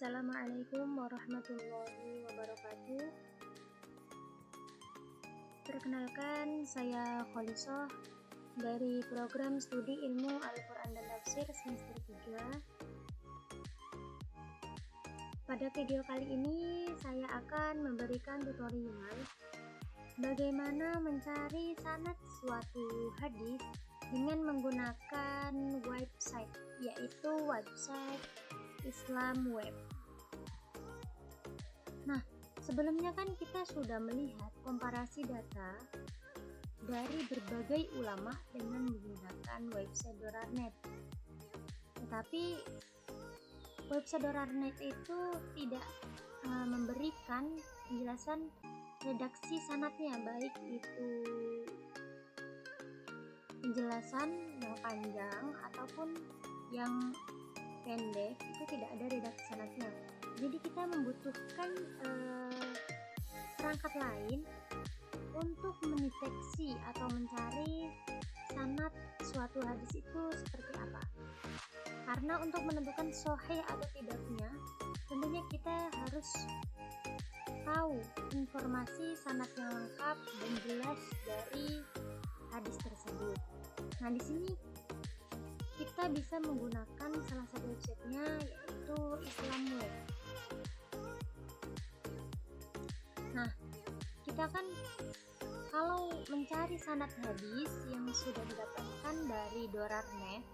Assalamualaikum warahmatullahi wabarakatuh. Perkenalkan, saya Kholisoh dari program studi ilmu Al-Quran dan Tafsir semester 3. Pada video kali ini saya akan memberikan tutorial bagaimana mencari sanad suatu hadis dengan menggunakan website, yaitu website Islam Web. Nah, sebelumnya kan kita sudah melihat komparasi data dari berbagai ulama dengan menggunakan website Dorarnet. Tetapi website Dorarnet itu tidak memberikan penjelasan redaksi sanadnya, baik itu penjelasan yang panjang ataupun yang pendek, itu tidak ada redaksi sanadnya. Jadi kita membutuhkan perangkat lain untuk mendeteksi atau mencari sanad suatu hadis itu seperti apa. Karena untuk menentukan sahih atau tidaknya, tentunya kita harus tahu informasi sanad yang lengkap dan jelas dari hadis tersebut. Nah, di sini kita bisa menggunakan salah satu websitenya, yaitu Islam Web. Nah, kita kan kalau mencari sanad hadis yang sudah didapatkan dari Dorarnet,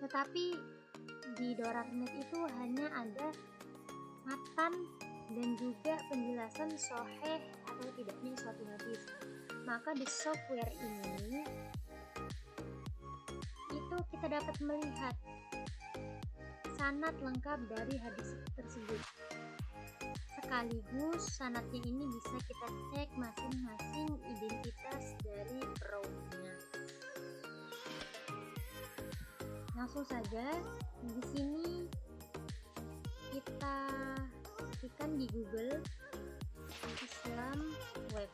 tetapi di Dorarnet itu hanya ada matan dan juga penjelasan sahih atau tidaknya suatu hadis. Maka di software ini itu kita dapat melihat sanad lengkap dari hadis tersebut. Sekaligus sanadnya ini bisa kita cek masing-masing identitas dari perawinya. Langsung saja di sini kita ketikkan di Google Islam Web.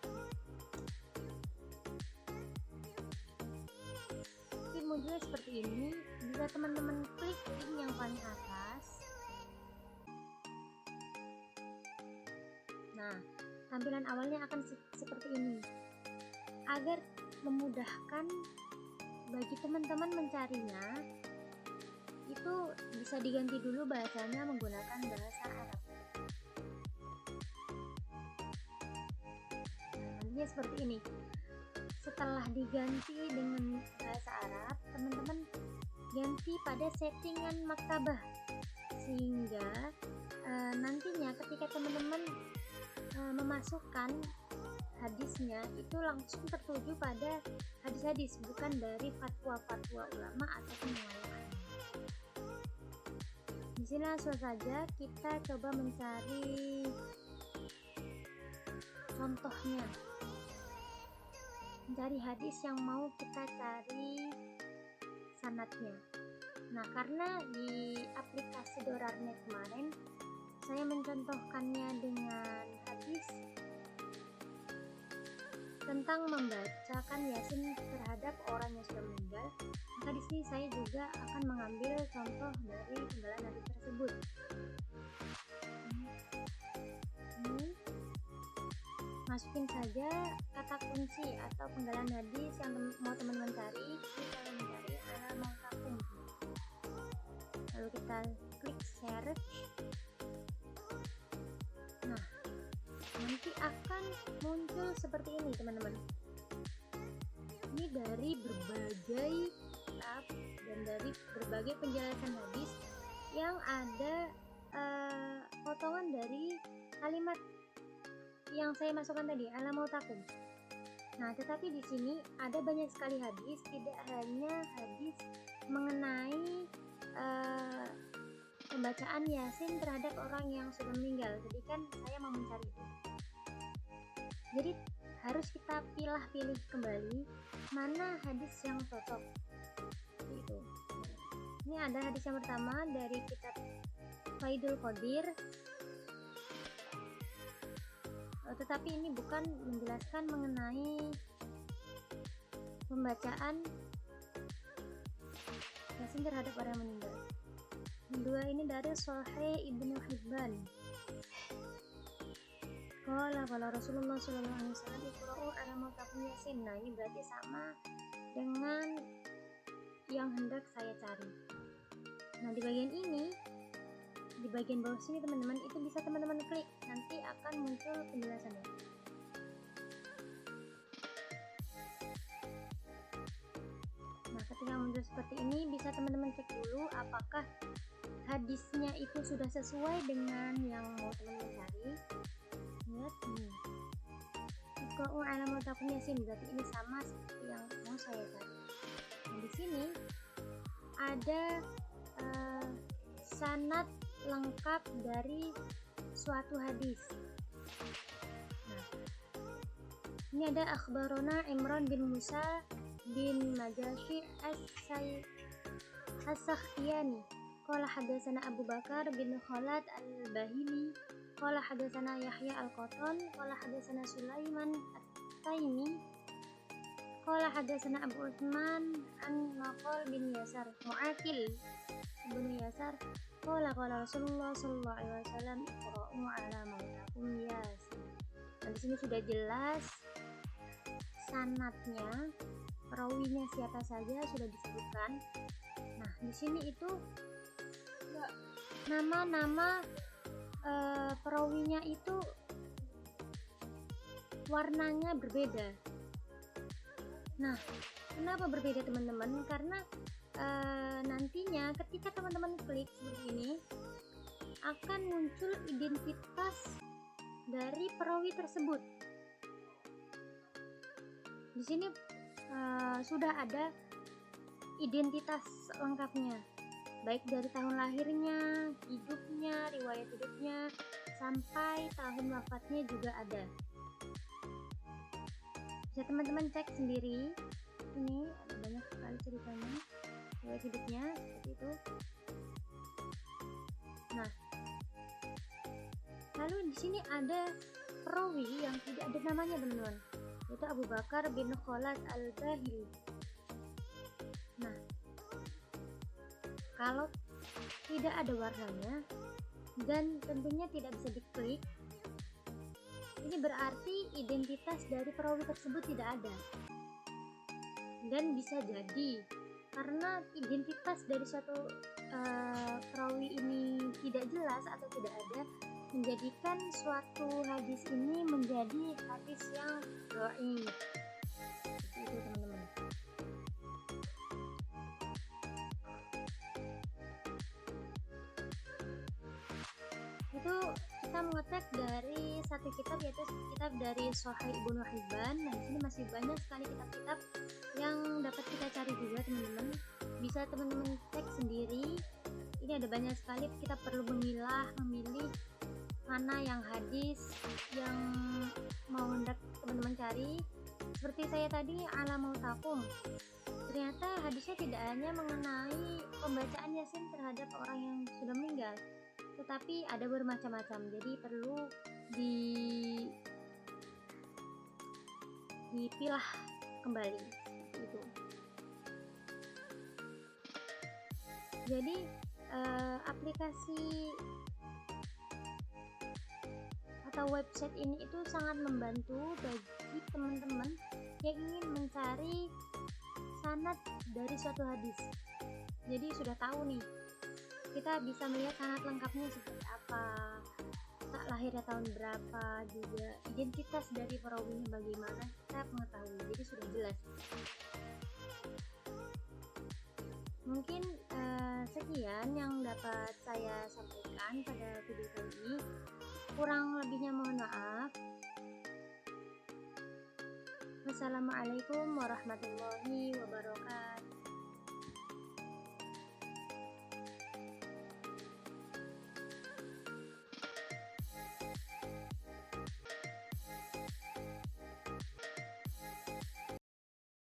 Munculnya seperti ini, bisa teman-teman klik link yang paling atas. Nah, tampilan awalnya akan seperti ini. Agar memudahkan bagi teman-teman mencarinya, itu bisa diganti dulu bahasanya menggunakan bahasa Arab. Nah, nantinya seperti ini. Setelah diganti dengan bahasa Arab, teman-teman ganti pada settingan maktabah, sehingga nantinya ketika teman-teman memasukkan hadisnya itu langsung tertuju pada hadis-hadis, bukan dari fatwa-fatwa ulama ataupun yang lain. Di sini langsung saja kita coba mencari contohnya, mencari hadis yang mau kita cari sanadnya. Nah, karena di aplikasi Dorarnet kemarin saya mencontohkannya dengan hadis tentang membacakan Yasin terhadap orang yang sudah meninggal, maka di sini saya juga akan mengambil contoh dari penggalan hadis tersebut. Masukin saja kata kunci atau penggalan hadis yang mau teman-teman cari. Kita mencari Al Takum. Lalu kita klik search. Nah, nanti akan muncul seperti ini, teman-teman. Ini dari berbagai kitab dan dari berbagai penjelasan hadis yang ada potongan dari kalimat yang saya masukkan tadi, Al Takum. Nah, tetapi di sini ada banyak sekali hadis, tidak hanya hadis mengenai pembacaan Yasin terhadap orang yang sudah meninggal. Jadi kan saya mau mencari itu. Jadi harus kita pilih kembali mana hadis yang cocok. Itu. Ini ada hadis yang pertama dari kitab Faidul Qadir. Tetapi ini bukan menjelaskan mengenai pembacaan yasin terhadap orang yang meninggal. Kedua ini dari Sahih Ibnu Hibban. Kalau Rasulullah SAW Iqra'u ala mautakum yasin. Nah, ini berarti sama dengan yang hendak saya cari. Nah, di bagian ini, di bagian bawah sini teman-teman, itu bisa teman-teman klik, nanti akan muncul penjelasannya. Nah, ketika muncul seperti ini, bisa teman-teman cek dulu apakah hadisnya itu sudah sesuai dengan yang mau teman-teman cari. Lihat ini, Iqra'u ala mautakum yasin, berarti ini sama seperti yang mau saya cari. Nah, di sini ada sanad lengkap dari suatu hadis. Nah, ini ada akhbarona Imran bin Musa bin Majashi as-Sakhtiyani qala hadatsana Abu Bakar bin Khalad al-Bahili qala hadatsana Yahya al-Qattan qala hadatsana Sulaiman at-Taimi qala hadatsana Abu Utsman an Maqal bin Yasar Mu'akil bin Yasar qala Rasulullah sallallahu alaihi wasallam Iqra'u ala mautakum yasin. Nah, di sini sudah jelas sanadnya, perawinya siapa saja sudah disebutkan. Nah, di sini itu nama-nama perawinya itu warnanya berbeda. Nah, kenapa berbeda teman-teman? Karena nantinya ketika teman-teman klik seperti ini akan muncul identitas dari perawi tersebut. Di sini sudah ada identitas lengkapnya, baik dari tahun lahirnya, hidupnya, riwayat hidupnya, sampai tahun wafatnya juga ada. Bisa teman-teman cek sendiri. Ini ada banyak sekali ceritanya, riwayat hidupnya seperti itu. Nah, lalu di sini ada perawi yang tidak ada namanya teman-teman, yaitu Abu Bakar bin Khalad al-Bahili. Nah, kalau tidak ada warnanya dan tentunya tidak bisa diklik, ini berarti identitas dari perawi tersebut tidak ada. Dan bisa jadi karena identitas dari suatu perawi ini tidak jelas atau tidak ada, menjadikan suatu hadis ini menjadi hadis yang dhaif. Seperti itu teman-teman. Itu kita mengecek dari satu kitab, yaitu kitab dari Sahih Ibnu Hibban. Nah, di sini masih banyak sekali kitab-kitab yang dapat kita cari juga teman-teman. Bisa teman-teman cek sendiri. Ini ada banyak sekali, kita perlu memilih mana yang hadis yang mau hendak teman-teman cari. Seperti saya tadi ala mautakum, ternyata hadisnya tidak hanya mengenai pembacaan yasin terhadap orang yang sudah meninggal, tetapi ada bermacam-macam, jadi perlu dipilah kembali itu. Jadi aplikasi atau website ini itu sangat membantu bagi teman-teman yang ingin mencari sanad dari suatu hadis. Jadi sudah tahu nih, kita bisa melihat sanad lengkapnya seperti apa, lahirnya tahun berapa, juga identitas dari perawinya bagaimana, kita mengetahui. Jadi sudah jelas. Mungkin sekian yang dapat saya sampaikan pada video kali ini. Kurang lebihnya mohon maaf. Wassalamualaikum warahmatullahi wabarakatuh.